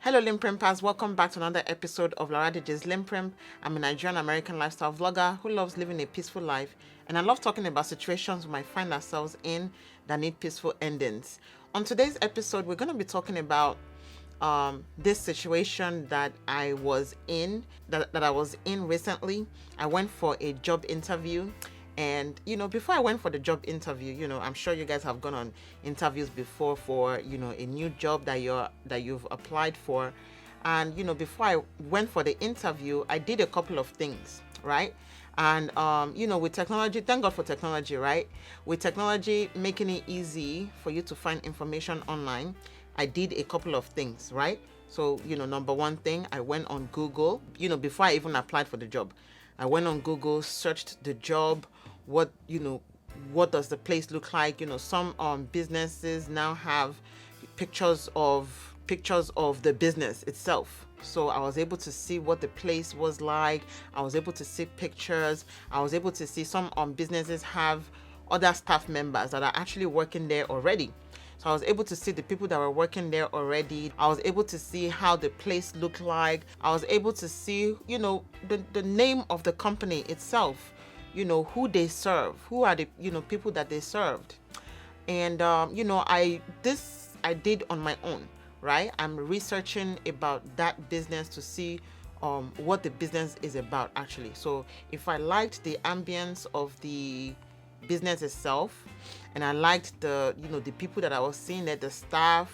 Hello LinPRimpers, welcome back to another episode of Laraddiji's LinPRIMP. I'm a Nigerian American lifestyle vlogger who loves living a peaceful life, and I love talking about situations we might find ourselves in that need peaceful endings. On today's episode, we're going to be talking about this situation that I was in recently. I went for a job interview. And, before I went for the job interview, I'm sure you guys have gone on interviews before for, a new job that you've applied for. And, before I went for the interview, I did a couple of things, right? And, with technology, thank God for technology, right? With technology making it easy for you to find information online, I did a couple of things, right? So, number one thing, I went on Google, before I even applied for the job. I went on Google, searched the job, what does the place look like? Some businesses now have pictures of the business itself. So I was able to see what the place was like. I was able to see pictures. I was able to see some businesses have other staff members that are actually working there already. So I was able to see the people that were working there already. I was able to see how the place looked like. I was able to see, the name of the company itself, who they serve, who are the, people that they served. And, I did on my own, right? I'm researching about that business to see what the business is about actually. So if I liked the ambience of the business itself, and I liked the people that I was seeing there, the staff,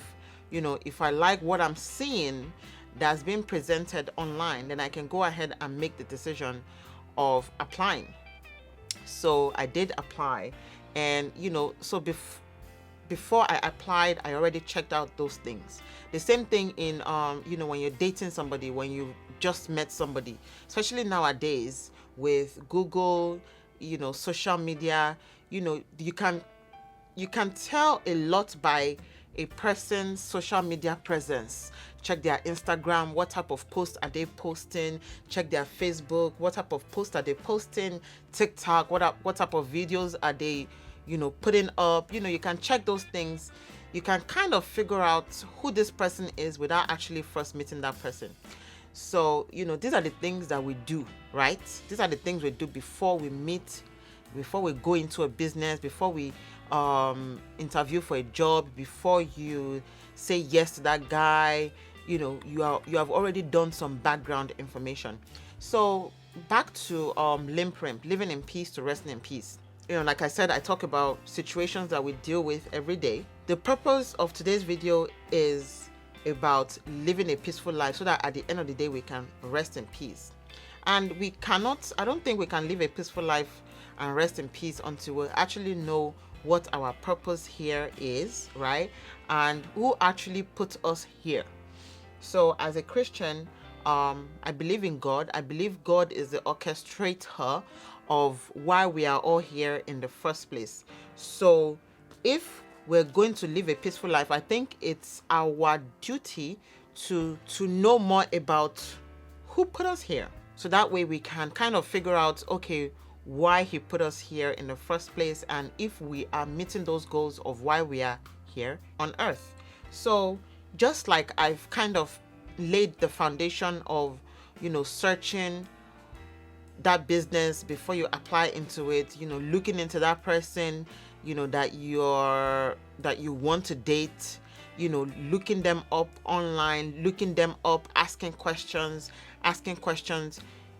if I like what I'm seeing that's being presented online, then I can go ahead and make the decision of applying. So I did apply, and so before I applied, I already checked out those things. The same thing in when you're dating somebody, when you just met somebody, especially nowadays with Google, social media, you can tell a lot by a person's social media presence. Check their Instagram, what type of posts are they posting? Check their Facebook, what type of posts are they posting? TikTok, what type of videos are they, putting up? You can check those things. You can kind of figure out who this person is without actually first meeting that person. So, these are the things that we do, right? These are the things we do before we meet, before we go into a business, before we interview for a job, before you say yes to that guy. You have already done some background information. So back to LinPRIMP, living in peace to resting in peace. Like I said, I talk about situations that we deal with every day. The purpose of today's video is about living a peaceful life so that at the end of the day we can rest in peace. And I don't think we can live a peaceful life and rest in peace until we actually know what our purpose here is, right? And who actually put us here. So as a Christian, I believe in God. I believe God is the orchestrator of why we are all here in the first place. So if we're going to live a peaceful life, I think it's our duty to know more about who put us here. So that way we can kind of figure out, okay, why he put us here in the first place, and if we are meeting those goals of why we are here on earth. So just like I've kind of laid the foundation of, searching that business before you apply into it, looking into that person, that you want to date, looking them up online, looking them up, asking questions.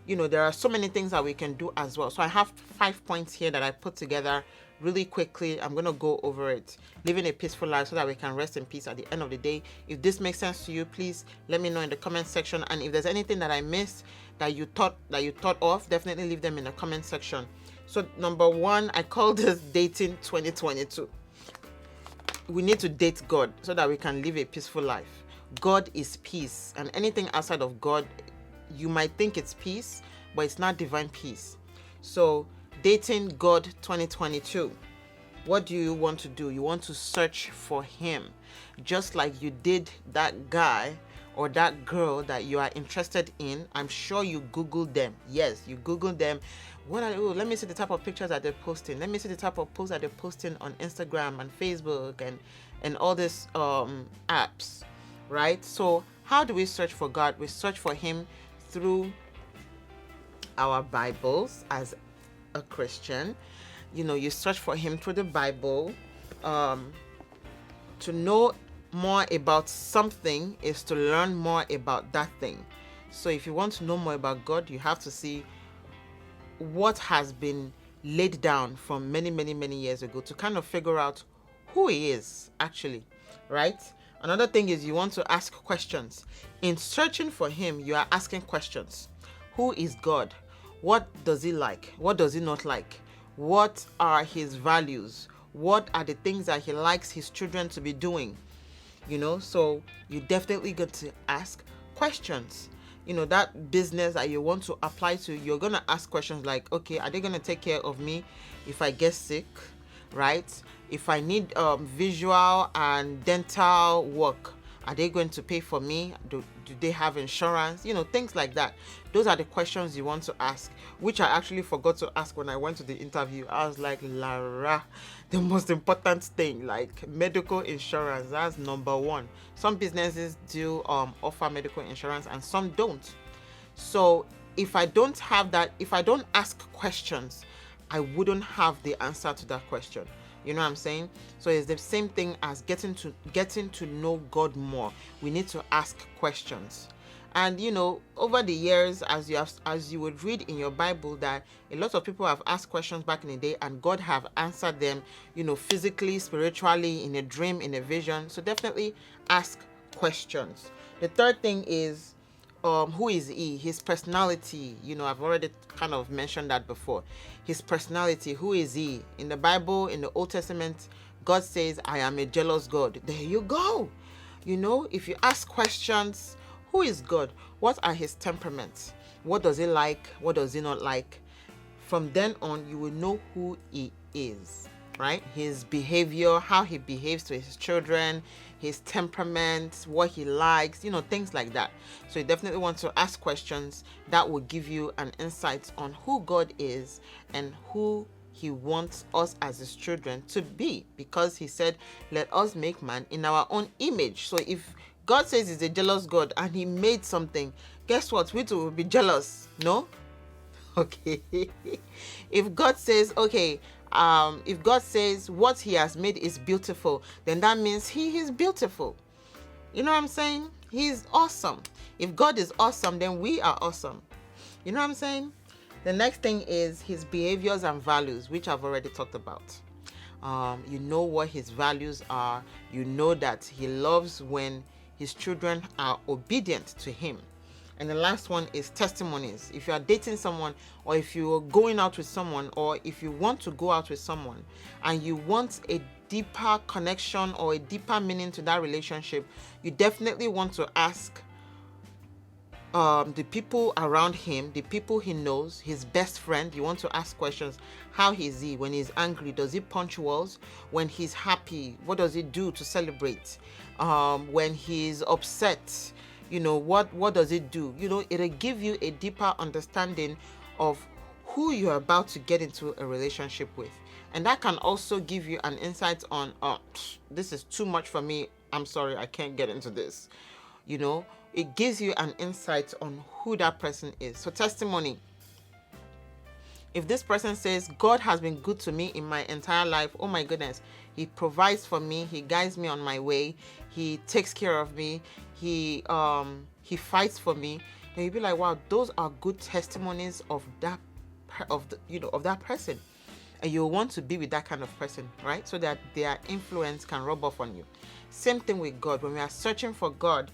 There are so many things that we can do as well. So I have 5 points here that I put together really quickly. I'm going to go over it. Living a peaceful life so that we can rest in peace at the end of the day. If this makes sense to you, please let me know in the comment section. And if there's anything that I missed that you thought of, definitely leave them in the comment section. So number one, I call this dating 2022. We need to date God so that we can live a peaceful life. God is peace, and anything outside of God, you might think it's peace, but it's not divine peace. So dating God 2022. What do you want to do? You want to search for him, just like you did that guy or that girl that you are interested in. I'm sure you Googled them. Yes, you Googled them. Let me see the type of pictures that they're posting. Let me see the type of posts that they're posting on Instagram and Facebook and all these apps, right? So How do we search for God? We search for him through our Bibles as a Christian. You search for him through the Bible. To know more about something is to learn more about that thing. So if you want to know more about God, you have to see what has been laid down from many, many, many years ago to kind of figure out who he is actually, right? Another thing is you want to ask questions. In searching for him, you are asking questions. Who is God? What does he like? What does he not like? What are his values? What are the things that he likes his children to be doing? So you definitely got to ask questions. That business that you want to apply to, you're going to ask questions like, okay, are they going to take care of me if I get sick, right? If I need visual and dental work, are they going to pay for me? Do they have insurance? Things like that. Those are the questions you want to ask, which I actually forgot to ask when I went to the interview. I was like, Lara, the most important thing, like medical insurance, that's number one. Some businesses do offer medical insurance and some don't. So if I don't have that, if I don't ask questions, I wouldn't have the answer to that question. You know what I'm saying? So it's the same thing as getting to know God more. We need to ask questions. And over the years, as you would read in your Bible, that a lot of people have asked questions back in the day and God have answered them, physically, spiritually, in a dream, in a vision. So definitely ask questions. The third thing is, who is he? His personality. I've already kind of mentioned that before. His personality. Who is he? In the Bible, in the Old Testament, God says, I am a jealous God. There you go. If you ask questions, who is God? What are his temperaments? What does he like? What does he not like? From then on, you will know who he is, right? His behavior, how he behaves to his children, his temperament, what he likes, things like that. So you definitely want to ask questions that will give you an insight on who God is and who he wants us as his children to be, because he said, let us make man in our own image. So if God says he's a jealous God and he made something, guess what? We too will be jealous, no? Okay. If God says, if God says what he has made is beautiful, then that means he is beautiful. You know what I'm saying? He's awesome. If God is awesome, then we are awesome. You know what I'm saying? The next thing is his behaviors and values, which I've already talked about. You know what his values are. You know that he loves when his children are obedient to him. And the last one is testimonies. If you are dating someone, or if you are going out with someone, or if you want to go out with someone and you want a deeper connection or a deeper meaning to that relationship, you definitely want to ask the people around him, the people he knows, his best friend. You want to ask questions. How is he? When he's angry, does he punch walls? When he's happy, what does he do to celebrate? When he's upset, what does it do? It'll give you a deeper understanding of who you're about to get into a relationship with. And that can also give you an insight on, this is too much for me. I'm sorry, I can't get into this. It gives you an insight on who that person is. So testimony. If this person says, God has been good to me in my entire life, oh my goodness, he provides for me, he guides me on my way, he takes care of me, he fights for me, then you'll be like, wow, those are good testimonies of that person. And you'll want to be with that kind of person, right? So that their influence can rub off on you. Same thing with God. When we are searching for God,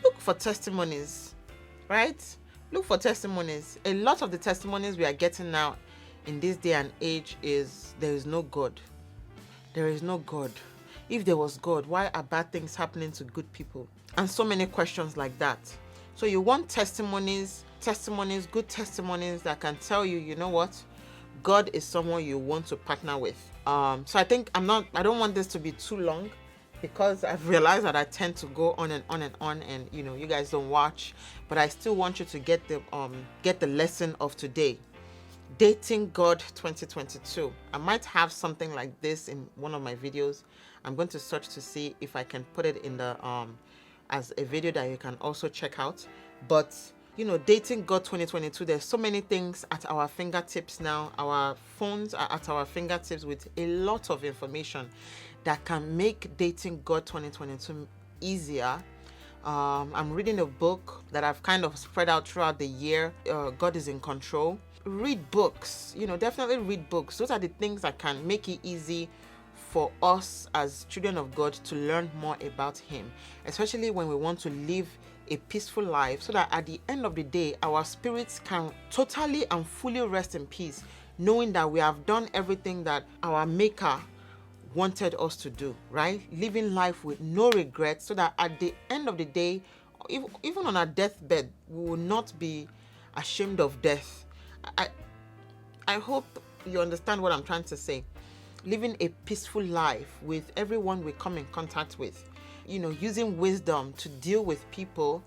look for testimonies, right? Look for testimonies. A lot of the testimonies we are getting now in this day and age is there is no God. There is no God. If there was God, why are bad things happening to good people? And so many questions like that. So you want testimonies, good testimonies that can tell you, you know what? God is someone you want to partner with. So I think I don't want this to be too long, because I've realized that I tend to go on and on and on, and you guys don't watch, but I still want you to get the lesson of today. Dating God 2022. I might have something like this in one of my videos. I'm going to search to see if I can put it in the as a video that you can also check out. But Dating God 2022, there's so many things at our fingertips now. Our phones are at our fingertips with a lot of information that can make Dating God 2022 easier. I'm reading a book that I've kind of spread out throughout the year. God is in control. Read books, definitely read books. Those are the things that can make it easy for us as children of God to learn more about Him, especially when we want to live a peaceful life, so that at the end of the day, our spirits can totally and fully rest in peace, knowing that we have done everything that our Maker wanted us to do, right? Living life with no regrets, so that at the end of the day, even on our deathbed, we will not be ashamed of death. I hope you understand what I'm trying to say. Living a peaceful life with everyone we come in contact with, using wisdom to deal with people,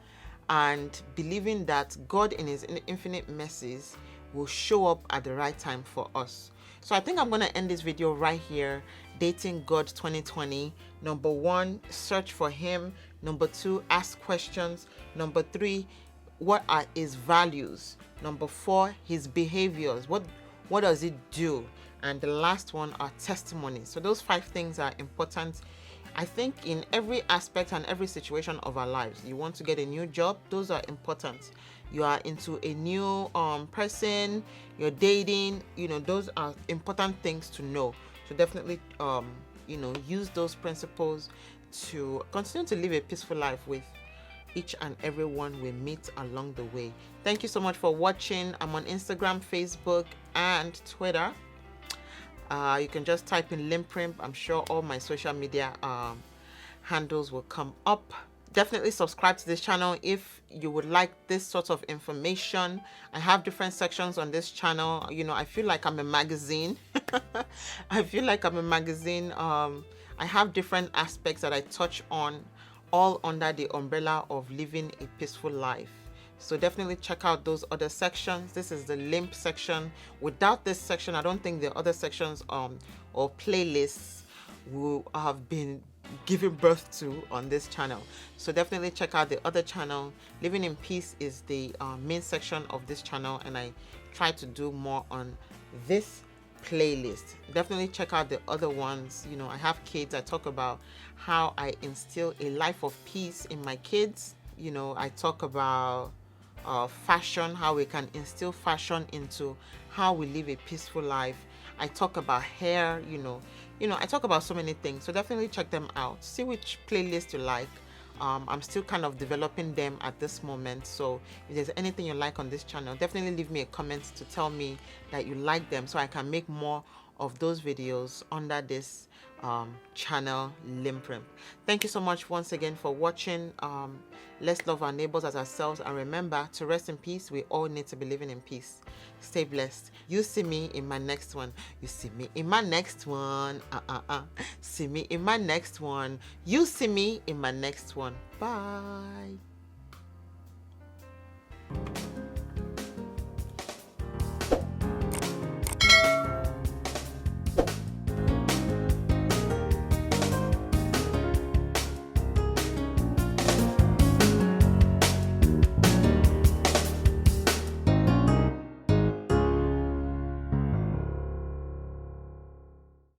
and believing that God in His infinite mercies will show up at the right time for us. So I think I'm going to end this video right here. Dating God 2020. Number 1, search for Him. Number 2, ask questions. Number 3, what are His values? Number 4, His behaviors. What does He do? And the last one are testimonies. So those 5 things are important, I think, in every aspect and every situation of our lives. You want to get a new job, those are important. You are into a new person, you're dating, those are important things to know. So definitely, use those principles to continue to live a peaceful life with each and every one we meet along the way. Thank you so much for watching. I'm on Instagram, Facebook, and Twitter. You can just type in LinPRinP. I'm sure all my social media handles will come up. Definitely subscribe to this channel if you would like this sort of information. I have different sections on this channel. I feel like I'm a magazine. I feel like I'm a magazine. I have different aspects that I touch on, all under the umbrella of living a peaceful life. So definitely check out those other sections. This is the LINP section. Without this section, I don't think the other sections or playlists will have been given birth to on this channel. So definitely check out the other channel. Living in Peace is the main section of this channel, and I try to do more on this playlist. Definitely check out the other ones. I have kids. I talk about how I instill a life of peace in my kids. I talk about fashion, how we can instill fashion into how we live a peaceful life. I talk about hair, I talk about so many things. So definitely check them out. See which playlist you like. I'm still kind of developing them at this moment. So if there's anything you like on this channel, definitely leave me a comment to tell me that you like them, so I can make more of those videos under this channel, LinPRinP. Thank you so much once again for watching. Let's love our neighbors as ourselves, and remember to rest in peace. We all need to be living in peace. Stay blessed. You see me in my next one. You see me in my next one. See me in my next one. You see me in my next one. Bye.